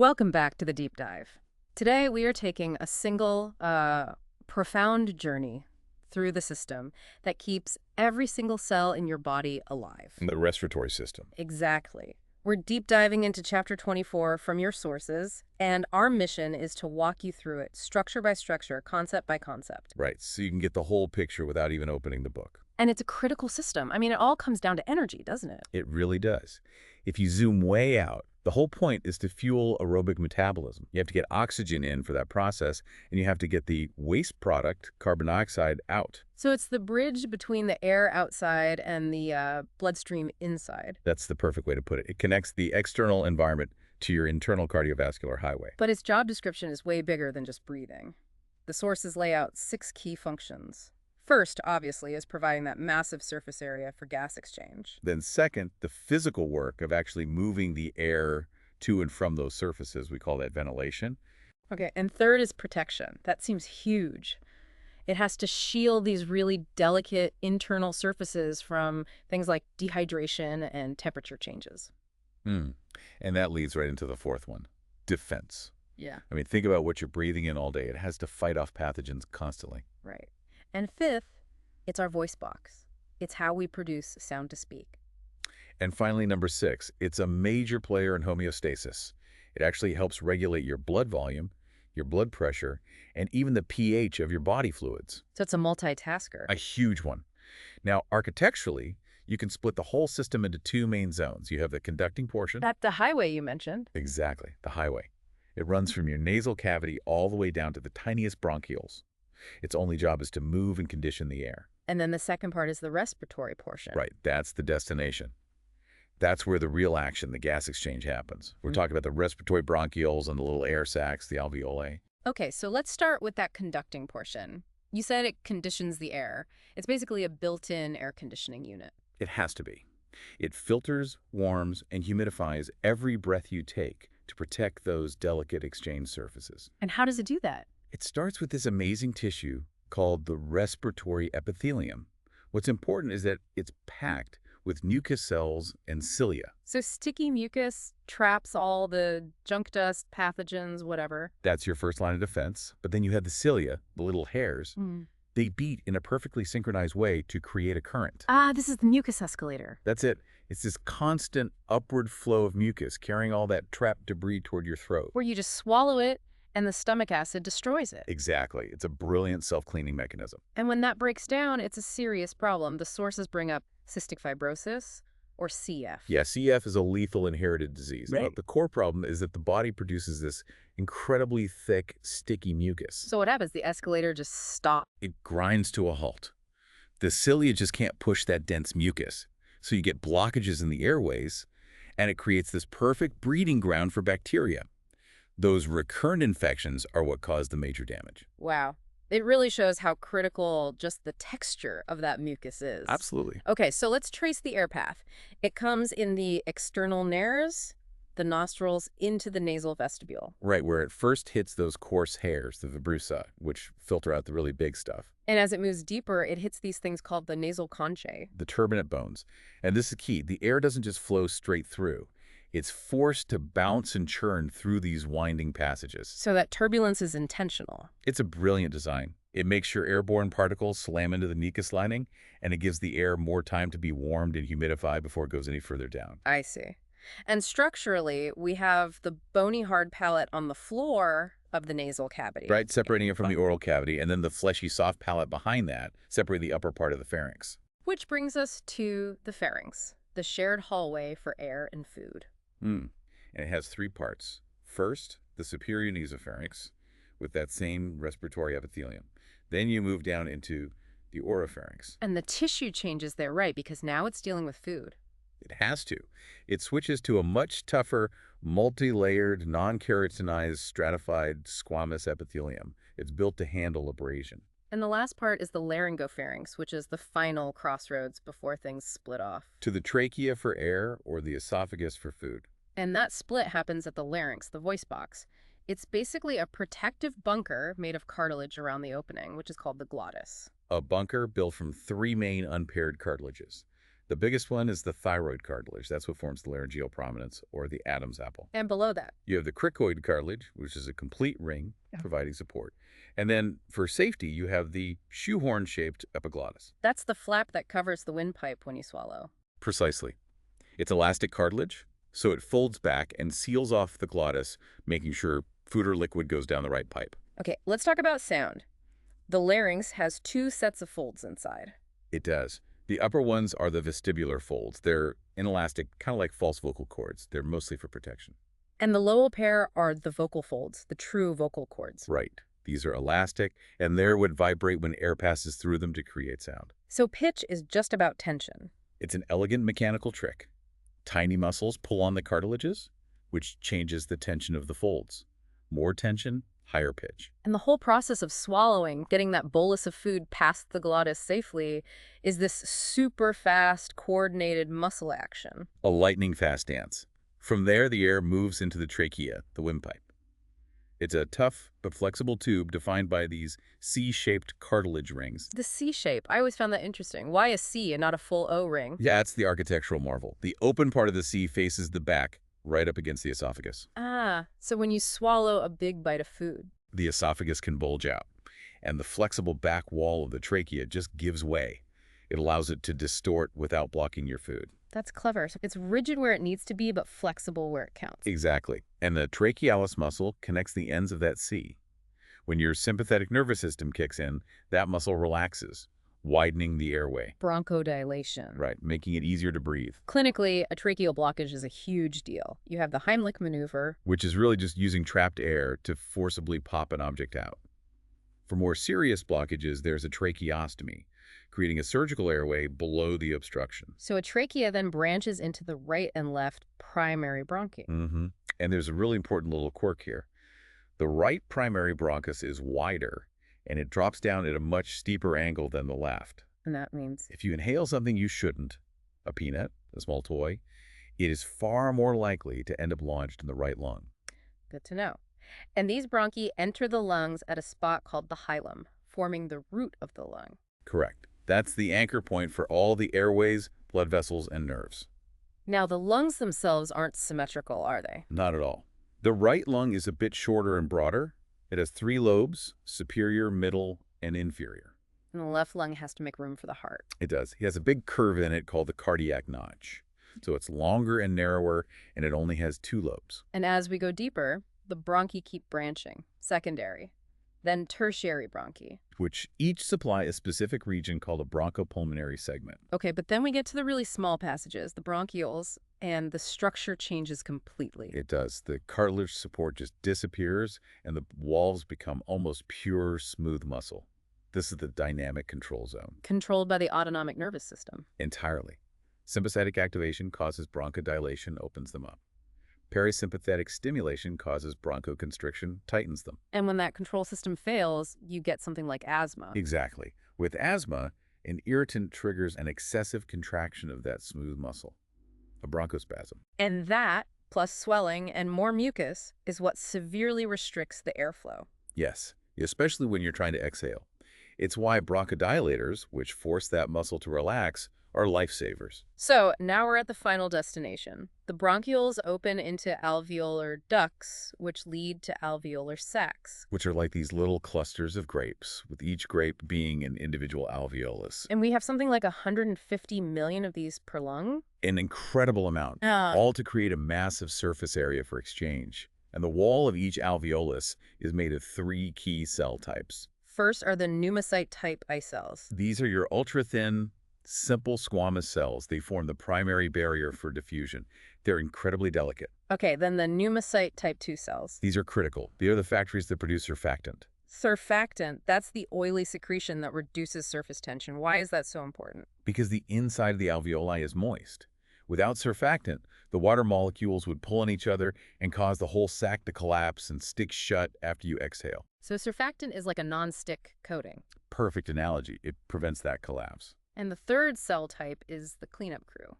Welcome back to the deep dive. Today we are taking a single, profound journey through the system that keeps every single cell in your body alive. The respiratory system. Exactly. We're deep diving into chapter 24 from your sources, and our mission is to walk you through it structure by structure, concept by concept. Right, so you can get the whole picture without even opening the book. And it's a critical system. I mean, it all comes down to energy, doesn't it? It really does. If you zoom way out, the whole point is to fuel aerobic metabolism. You have to get oxygen in for that process, and you have to get the waste product, carbon dioxide, out. So it's the bridge between the air outside and the bloodstream inside. That's the perfect way to put it. It connects the external environment to your internal cardiovascular highway. But its job description is way bigger than just breathing. The sources lay out 6 key functions. First, obviously, is providing that massive surface area for gas exchange. Then second, the physical work of actually moving the air to and from those surfaces. We call that ventilation. Okay, and third is protection. That seems huge. It has to shield these really delicate internal surfaces from things like dehydration and temperature changes. And that leads right into the fourth one, defense. Yeah. I mean, think about what you're breathing in all day. It has to fight off pathogens constantly. Right. And fifth, it's our voice box. It's how we produce sound to speak. And finally, number 6, it's a major player in homeostasis. It actually helps regulate your blood volume, your blood pressure, and even the pH of your body fluids. So it's a multitasker. A huge one. Now, architecturally, you can split the whole system into 2 main zones. You have the conducting portion. That's the highway you mentioned. Exactly, the highway. It runs from your nasal cavity all the way down to the tiniest bronchioles. Its only job is to move and condition the air. And then the second part is the respiratory portion. Right, that's the destination. That's where the real action, the gas exchange, happens. We're talking about the respiratory bronchioles and the little air sacs, the alveoli. Okay, so let's start with that conducting portion. You said it conditions the air. It's basically a built-in air conditioning unit. It has to be. It filters, warms, and humidifies every breath you take to protect those delicate exchange surfaces. And how does it do that? It starts with this amazing tissue called the respiratory epithelium. What's important is that it's packed with mucus cells and cilia. So sticky mucus traps all the junk dust, pathogens, whatever. That's your first line of defense. But then you have the cilia, the little hairs. They beat in a perfectly synchronized way to create a current. Ah, this is the mucus escalator. That's it. It's this constant upward flow of mucus carrying all that trapped debris toward your throat. Where you just swallow it and the stomach acid destroys it. Exactly. It's a brilliant self-cleaning mechanism. And when that breaks down, it's a serious problem. The sources bring up cystic fibrosis or CF. Yeah, CF is a lethal inherited disease. Right. But the core problem is that the body produces this incredibly thick, sticky mucus. So what happens? The escalator just stops. It grinds to a halt. The cilia just can't push that dense mucus. So you get blockages in the airways, and it creates this perfect breeding ground for bacteria. Those recurrent infections are what cause the major damage. Wow. It really shows how critical just the texture of that mucus is. Absolutely. Okay, so let's trace the air path. It comes in the external nares, the nostrils, into the nasal vestibule. Right, where it first hits those coarse hairs, the vibrissae, which filter out the really big stuff. And as it moves deeper, it hits these things called the nasal conchae. The turbinate bones. And this is key. The air doesn't just flow straight through. It's forced to bounce and churn through these winding passages. So that turbulence is intentional. It's a brilliant design. It makes sure airborne particles slam into the mucus lining, and it gives the air more time to be warmed and humidified before it goes any further down. I see. And structurally, we have the bony hard palate on the floor of the nasal cavity. Right, separating it from the oral cavity, and then the fleshy soft palate behind that, separating the upper part of the pharynx. Which brings us to the pharynx, the shared hallway for air and food. And it has 3 parts. First, the superior nasopharynx with that same respiratory epithelium. Then you move down into the oropharynx. And the tissue changes there, right, because now it's dealing with food. It has to. It switches to a much tougher, multi-layered, non-keratinized, stratified squamous epithelium. It's built to handle abrasion. And the last part is the laryngopharynx, which is the final crossroads before things split off. To the trachea for air or the esophagus for food. And that split happens at the larynx, the voice box. It's basically a protective bunker made of cartilage around the opening, which is called the glottis. A bunker built from 3 main unpaired cartilages. The biggest one is the thyroid cartilage. That's what forms the laryngeal prominence, or the Adam's apple. And below that? You have the cricoid cartilage, which is a complete ring providing support. And then for safety, you have the shoehorn-shaped epiglottis. That's the flap that covers the windpipe when you swallow. Precisely. It's elastic cartilage, so it folds back and seals off the glottis, making sure food or liquid goes down the right pipe. Okay, let's talk about sound. The larynx has two sets of folds inside. It does. The upper ones are the vestibular folds. They're inelastic, kind of like false vocal cords. They're mostly for protection. And the lower pair are the vocal folds, the true vocal cords. Right. These are elastic, and they would vibrate when air passes through them to create sound. So pitch is just about tension. It's an elegant mechanical trick. Tiny muscles pull on the cartilages, which changes the tension of the folds. More tension, higher pitch. And the whole process of swallowing, getting that bolus of food past the glottis safely, is this super fast, coordinated muscle action. A lightning-fast dance. From there, the air moves into the trachea, the windpipe. It's a tough but flexible tube defined by these C-shaped cartilage rings. The C shape, I always found that interesting. Why a C and not a full O ring? Yeah, it's the architectural marvel. The open part of the C faces the back, right up against the esophagus. Ah, so when you swallow a big bite of food. The esophagus can bulge out, and the flexible back wall of the trachea just gives way. It allows it to distort without blocking your food. That's clever. So it's rigid where it needs to be, but flexible where it counts. Exactly. And the trachealis muscle connects the ends of that C. When your sympathetic nervous system kicks in, that muscle relaxes, widening the airway. Bronchodilation. Right, making it easier to breathe. Clinically, a tracheal blockage is a huge deal. You have the Heimlich maneuver. Which is really just using trapped air to forcibly pop an object out. For more serious blockages, there's a tracheostomy, creating a surgical airway below the obstruction. So a trachea then branches into the right and left primary bronchi. And there's a really important little quirk here. The right primary bronchus is wider, and it drops down at a much steeper angle than the left. And that means? If you inhale something you shouldn't, a peanut, a small toy, it is far more likely to end up lodged in the right lung. Good to know. And these bronchi enter the lungs at a spot called the hilum, forming the root of the lung. Correct. That's the anchor point for all the airways, blood vessels, and nerves. Now, the lungs themselves aren't symmetrical, are they? Not at all. The right lung is a bit shorter and broader. It has 3 lobes, superior, middle, and inferior. And the left lung has to make room for the heart. It does. It has a big curve in it called the cardiac notch. So it's longer and narrower, and it only has 2 lobes. And as we go deeper, the bronchi keep branching, secondary, then tertiary bronchi. Which each supply a specific region called a bronchopulmonary segment. Okay, but then we get to the really small passages, the bronchioles, and the structure changes completely. It does. The cartilage support just disappears, and the walls become almost pure, smooth muscle. This is the dynamic control zone. Controlled by the autonomic nervous system. Entirely. Sympathetic activation causes bronchodilation, opens them up. Parasympathetic stimulation causes bronchoconstriction, tightens them. And when that control system fails, you get something like asthma. Exactly. With asthma, an irritant triggers an excessive contraction of that smooth muscle, a bronchospasm. And that, plus swelling and more mucus, is what severely restricts the airflow. Yes, especially when you're trying to exhale. It's why bronchodilators, which force that muscle to relax, are lifesavers. So now we're at the final destination. The bronchioles open into alveolar ducts, which lead to alveolar sacs. Which are like these little clusters of grapes, with each grape being an individual alveolus. And we have something like 150 million of these per lung? An incredible amount, all to create a massive surface area for exchange. And the wall of each alveolus is made of 3 key cell types. First are the pneumocyte-type I cells. These are your ultra-thin, simple squamous cells. They form the primary barrier for diffusion. They're incredibly delicate. Okay, then the pneumocyte type 2 cells. These are critical. They are the factories that produce surfactant. Surfactant, that's the oily secretion that reduces surface tension. Why is that so important? Because the inside of the alveoli is moist. Without surfactant, the water molecules would pull on each other and cause the whole sac to collapse and stick shut after you exhale. So surfactant is like a non-stick coating. Perfect analogy. It prevents that collapse. And the third cell type is the cleanup crew.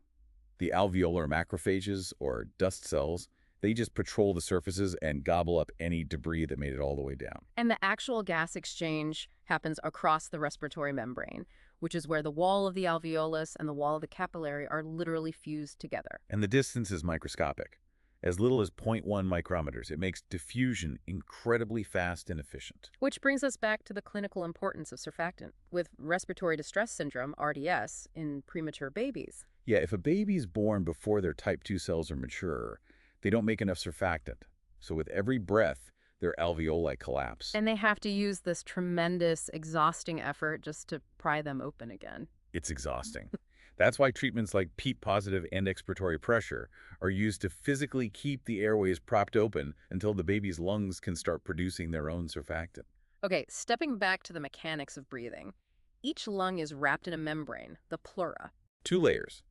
The alveolar macrophages, or dust cells, they just patrol the surfaces and gobble up any debris that made it all the way down. And the actual gas exchange happens across the respiratory membrane, which is where the wall of the alveolus and the wall of the capillary are literally fused together. And the distance is microscopic. As little as 0.1 micrometers, it makes diffusion incredibly fast and efficient. Which brings us back to the clinical importance of surfactant, with respiratory distress syndrome, RDS, in premature babies. Yeah, if a baby's born before their type 2 cells are mature, they don't make enough surfactant. So with every breath, their alveoli collapse. And they have to use this tremendous, exhausting effort just to pry them open again. It's exhausting. That's why treatments like PEEP-positive and expiratory pressure are used to physically keep the airways propped open until the baby's lungs can start producing their own surfactant. Okay, stepping back to the mechanics of breathing. Each lung is wrapped in a membrane, the pleura. 2 layers.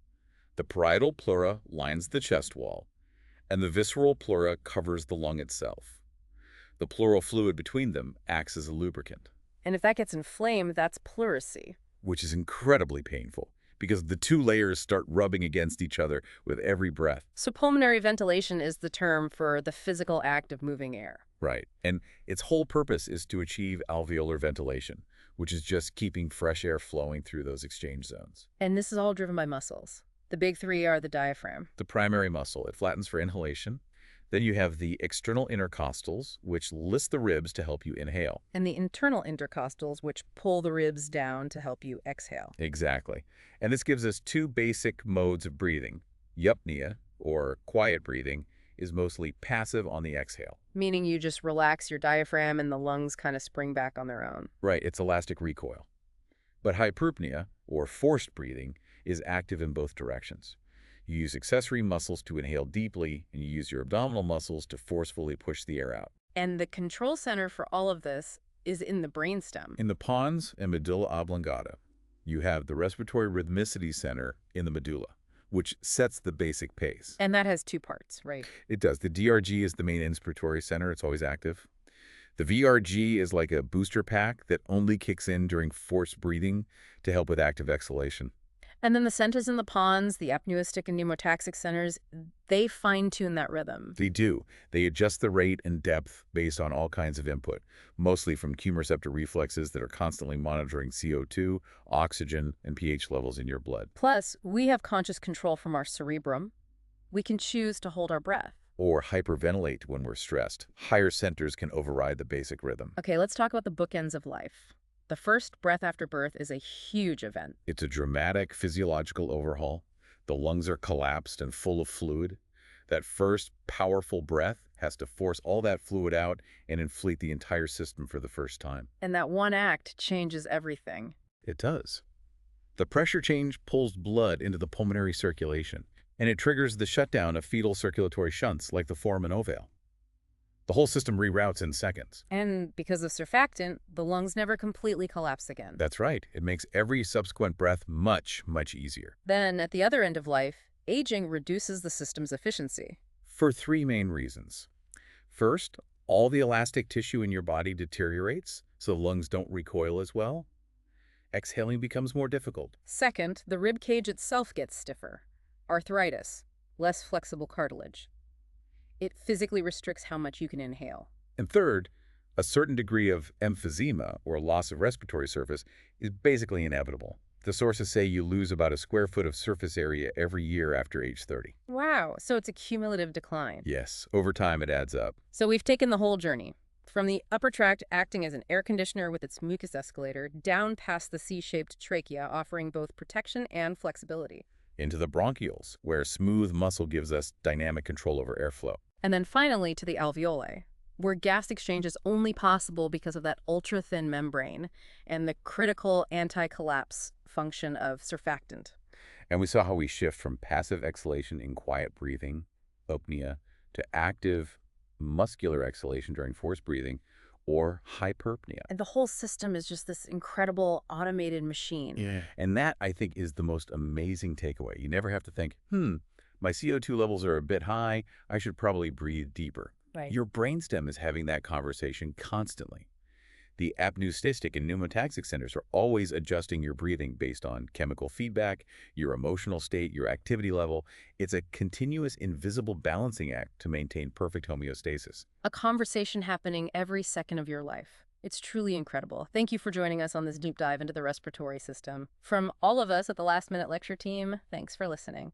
The parietal pleura lines the chest wall, and the visceral pleura covers the lung itself. The pleural fluid between them acts as a lubricant, And if that gets inflamed, that's pleurisy. which is incredibly painful because the 2 layers start rubbing against each other with every breath. So pulmonary ventilation is the term for the physical act of moving air. Right. And its whole purpose is to achieve alveolar ventilation, which is just keeping fresh air flowing through those exchange zones. And this is all driven by muscles. The big 3 are the diaphragm. The primary muscle, it flattens for inhalation. Then you have the external intercostals, which list the ribs to help you inhale. And the internal intercostals, which pull the ribs down to help you exhale. Exactly. And this gives us 2 basic modes of breathing. Eupnea, or quiet breathing, is mostly passive on the exhale. Meaning you just relax your diaphragm and the lungs kind of spring back on their own. Right, it's elastic recoil. But hyperpnea, or forced breathing, is active in both directions. You use accessory muscles to inhale deeply, and you use your abdominal muscles to forcefully push the air out. And the control center for all of this is in the brainstem. In the pons and medulla oblongata, you have the respiratory rhythmicity center in the medulla, which sets the basic pace. And that has 2 parts, right? It does. The DRG is the main inspiratory center. It's always active. The VRG is like a booster pack that only kicks in during forced breathing to help with active exhalation. And then the centers in the pons, the apneustic and pneumotaxic centers, they fine-tune that rhythm. They do. They adjust the rate and depth based on all kinds of input, mostly from chemoreceptor reflexes that are constantly monitoring CO2, oxygen, and pH levels in your blood. Plus, we have conscious control from our cerebrum. We can choose to hold our breath. Or hyperventilate when we're stressed. Higher centers can override the basic rhythm. Okay, let's talk about the bookends of life. The first breath after birth is a huge event. It's a dramatic physiological overhaul. The lungs are collapsed and full of fluid. That first powerful breath has to force all that fluid out and inflate the entire system for the first time. And that one act changes everything. It does. The pressure change pulls blood into the pulmonary circulation, and it triggers the shutdown of fetal circulatory shunts like the foramen ovale. The whole system reroutes in seconds. And because of surfactant, the lungs never completely collapse again. That's right. It makes every subsequent breath much, much easier. Then, at the other end of life, aging reduces the system's efficiency. For 3 main reasons. First, all the elastic tissue in your body deteriorates, so the lungs don't recoil as well. Exhaling becomes more difficult. Second, the rib cage itself gets stiffer. Arthritis, less flexible cartilage. It physically restricts how much you can inhale. And third, a certain degree of emphysema, or loss of respiratory surface, is basically inevitable. The sources say you lose about a square foot of surface area every year after age 30. Wow, so it's a cumulative decline. Yes, over time it adds up. So we've taken the whole journey, from the upper tract acting as an air conditioner with its mucus escalator, down past the C-shaped trachea, offering both protection and flexibility. Into the bronchioles, where smooth muscle gives us dynamic control over airflow. And then finally to the alveoli, where gas exchange is only possible because of that ultra-thin membrane and the critical anti-collapse function of surfactant. And we saw how we shift from passive exhalation in quiet breathing, apnea, to active muscular exhalation during forced breathing, or hyperpnea. And the whole system is just this incredible automated machine. Yeah. And that, I think, is the most amazing takeaway. You never have to think, my CO2 levels are a bit high, I should probably breathe deeper. Right. Your brainstem is having that conversation constantly. The apneustic and pneumotaxic centers are always adjusting your breathing based on chemical feedback, your emotional state, your activity level. It's a continuous invisible balancing act to maintain perfect homeostasis. A conversation happening every second of your life. It's truly incredible. Thank you for joining us on this deep dive into the respiratory system. From all of us at the Last Minute Lecture team, thanks for listening.